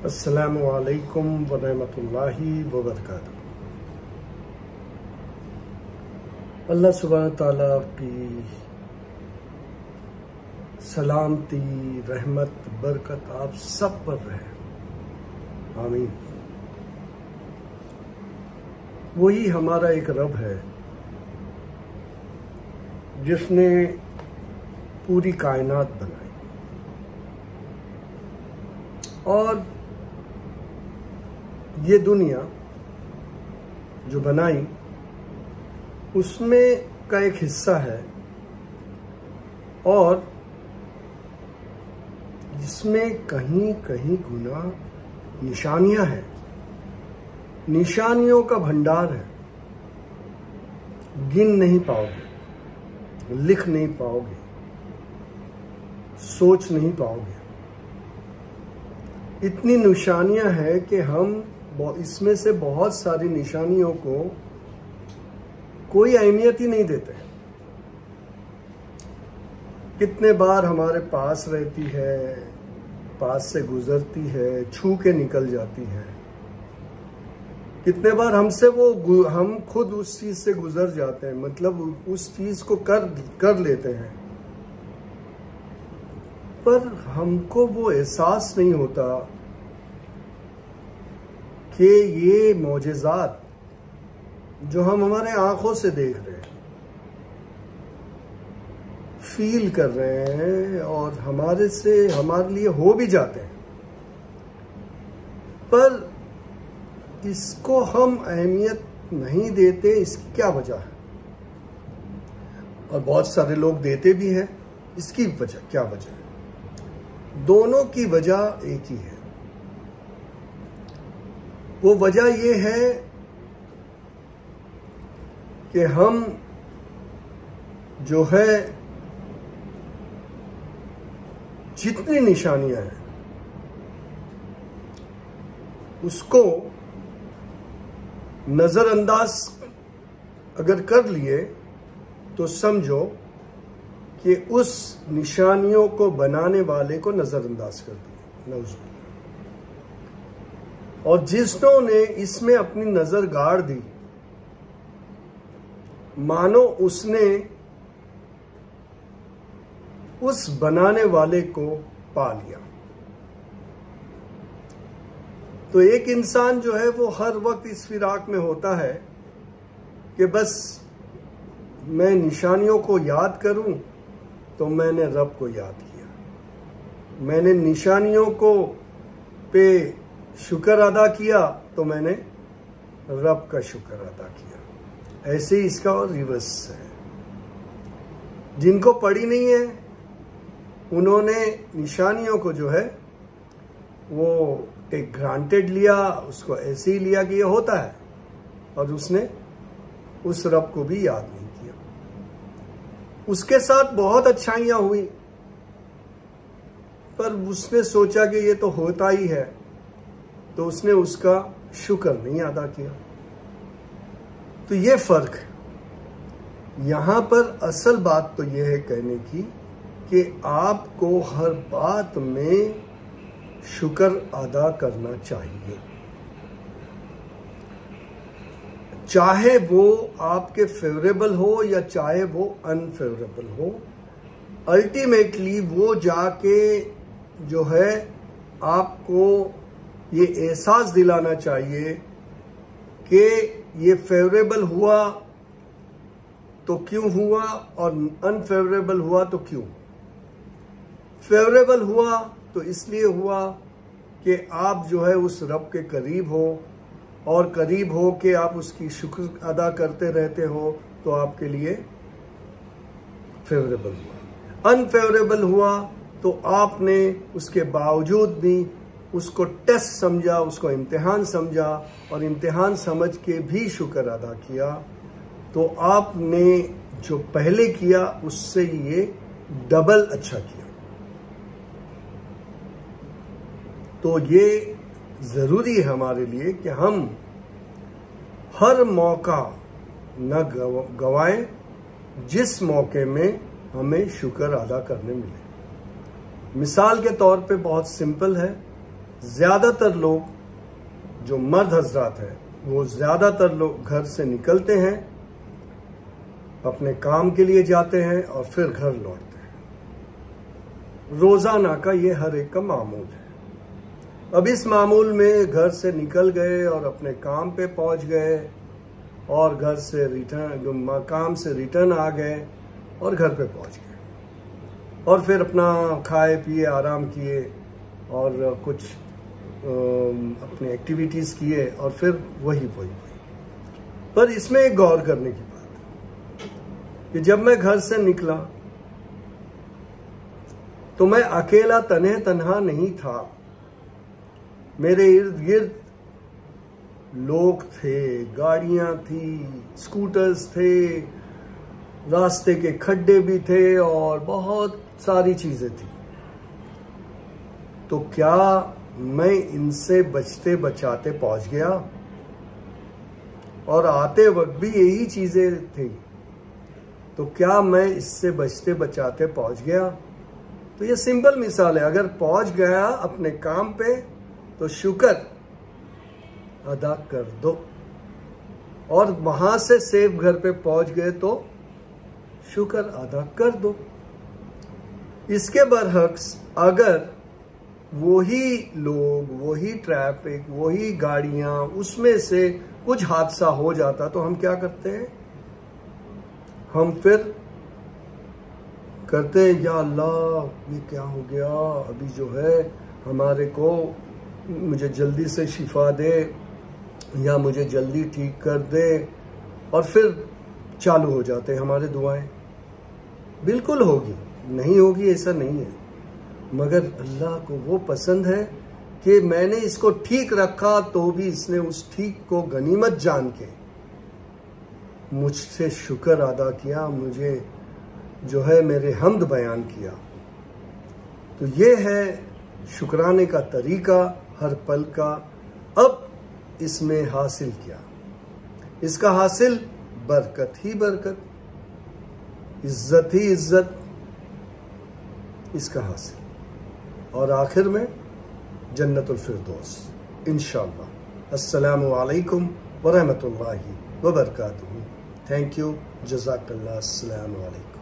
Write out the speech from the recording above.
अस्सलामु अलैकुम व रहमतुल्लाहि व बरकातुहू। अल्लाह सुब्हानहू तआला की सलामती, रहमत, बरकत आप सब पर रहे, आमीन। वही हमारा एक रब है जिसने पूरी कायनात बनाई और ये दुनिया जो बनाई उसमें का एक हिस्सा है और जिसमें कहीं कहीं गुना निशानियां हैं, निशानियों का भंडार है। गिन नहीं पाओगे, लिख नहीं पाओगे, सोच नहीं पाओगे। इतनी निशानियां हैं कि हम इसमें से बहुत सारी निशानियों को कोई अहमियत ही नहीं देते। कितने बार हमारे पास रहती है, पास से गुजरती है, छू के निकल जाती है। कितने बार हम खुद उस चीज से गुजर जाते हैं, मतलब उस चीज को कर लेते हैं, पर हमको वो एहसास नहीं होता कि ये मौजज़ात जो हम हमारे आंखों से देख रहे हैं, फील कर रहे हैं और हमारे लिए हो भी जाते हैं, पर इसको हम अहमियत नहीं देते। इसकी क्या वजह है? और बहुत सारे लोग देते भी हैं। इसकी वजह क्या वजह है? दोनों की वजह एक ही है। वो वजह ये है कि हम जो है जितनी निशानियां हैं उसको नजरअंदाज अगर कर लिए तो समझो कि उस निशानियों को बनाने वाले को नजरअंदाज कर दिया, नौजुबिल्लाह। और जिसने इसमें अपनी नजर गाड़ दी, मानो उसने उस बनाने वाले को पा लिया। तो एक इंसान जो है वो हर वक्त इस फिराक में होता है कि बस मैं निशानियों को याद करूं तो मैंने रब को याद किया, मैंने निशानियों को पे शुक्र अदा किया तो मैंने रब का शुक्र अदा किया। ऐसे ही इसका और रिवर्स है। जिनको पड़ी नहीं है उन्होंने निशानियों को जो है वो टेक ग्रांटेड लिया, उसको ऐसे ही लिया कि ये होता है, और उसने उस रब को भी याद नहीं किया। उसके साथ बहुत अच्छाइयां हुई, पर उसने सोचा कि ये तो होता ही है, तो उसने उसका शुक्र नहीं अदा किया। तो ये फर्क है। यहां पर असल बात तो ये है कहने की कि आपको हर बात में शुक्र अदा करना चाहिए, चाहे वो आपके फेवरेबल हो या चाहे वो अनफेवरेबल हो। अल्टीमेटली वो जाके जो है आपको ये एहसास दिलाना चाहिए कि ये फेवरेबल हुआ तो क्यों हुआ और अनफेवरेबल हुआ तो क्यों। फेवरेबल हुआ तो इसलिए हुआ कि आप जो है उस रब के करीब हो, और करीब हो कि आप उसकी शुक्र अदा करते रहते हो, तो आपके लिए फेवरेबल हुआ। अनफेवरेबल हुआ तो आपने उसके बावजूद भी उसको टेस्ट समझा, उसको इम्तिहान समझा, और इम्तिहान समझ के भी शुक्र अदा किया, तो आपने जो पहले किया उससे ये डबल अच्छा किया। तो ये जरूरी है हमारे लिए कि हम हर मौका न गवाएं जिस मौके में हमें शुक्र अदा करने मिले। मिसाल के तौर पे बहुत सिंपल है ज़्यादातर लोग जो मर्द हजरात हैं वो ज़्यादातर लोग घर से निकलते हैं, अपने काम के लिए जाते हैं और फिर घर लौटते हैं। रोज़ाना का ये हर एक का मामूल है। अब इस मामूल में घर से निकल गए और अपने काम पे पहुंच गए और घर से रिटर्न काम से रिटर्न आ गए और घर पे पहुंच गए और फिर अपना खाए पिए आराम किए और कुछ अपने एक्टिविटीज़ किए और फिर वही। पर इसमें एक गौर करने की बात है कि जब मैं घर से निकला तो मैं अकेला तन्हे तन्हा नहीं था। मेरे इर्द गिर्द लोग थे, गाड़ियां थी, स्कूटर्स थे, रास्ते के खड्डे भी थे और बहुत सारी चीजें थी। तो क्या मैं इनसे बचते बचाते पहुंच गया? और आते वक्त भी यही चीजें थी। तो क्या मैं इससे बचते बचाते पहुंच गया? तो ये सिंपल मिसाल है। अगर पहुंच गया अपने काम पे तो शुक्र अदा कर दो, और वहां से सेफ घर पे पहुंच गए तो शुक्र अदा कर दो। इसके बरअक्स अगर वही लोग, वही ट्रैफिक, वही गाड़ियां, उसमें से कुछ हादसा हो जाता तो हम क्या करते हैं? हम फिर करते हैं, या अल्लाह ये क्या हो गया, अभी जो है हमारे को, मुझे जल्दी से शिफा दे या मुझे जल्दी ठीक कर दे, और फिर चालू हो जाते हैं हमारे दुआएं। बिल्कुल होगी, नहीं होगी ऐसा नहीं है, मगर अल्लाह को वो पसंद है कि मैंने इसको ठीक रखा तो भी इसने उस ठीक को गनीमत जान के मुझसे शुक्र अदा किया, मुझे जो है मेरे हम्द बयान किया। तो ये है शुक्राने का तरीका हर पल का। अब इसमें हासिल क्या? इसका हासिल बरकत ही बरकत, इज्जत ही इज्जत, इसका हासिल, और आखिर में जन्नतुल फिरदौस इंशाअल्लाह। अस्सलामु अलैकुम व रहमतुल्लाहि व बरकातुहू। थैंक यू, जज़ाकल्लाह, अस्सलामु अलैकुम।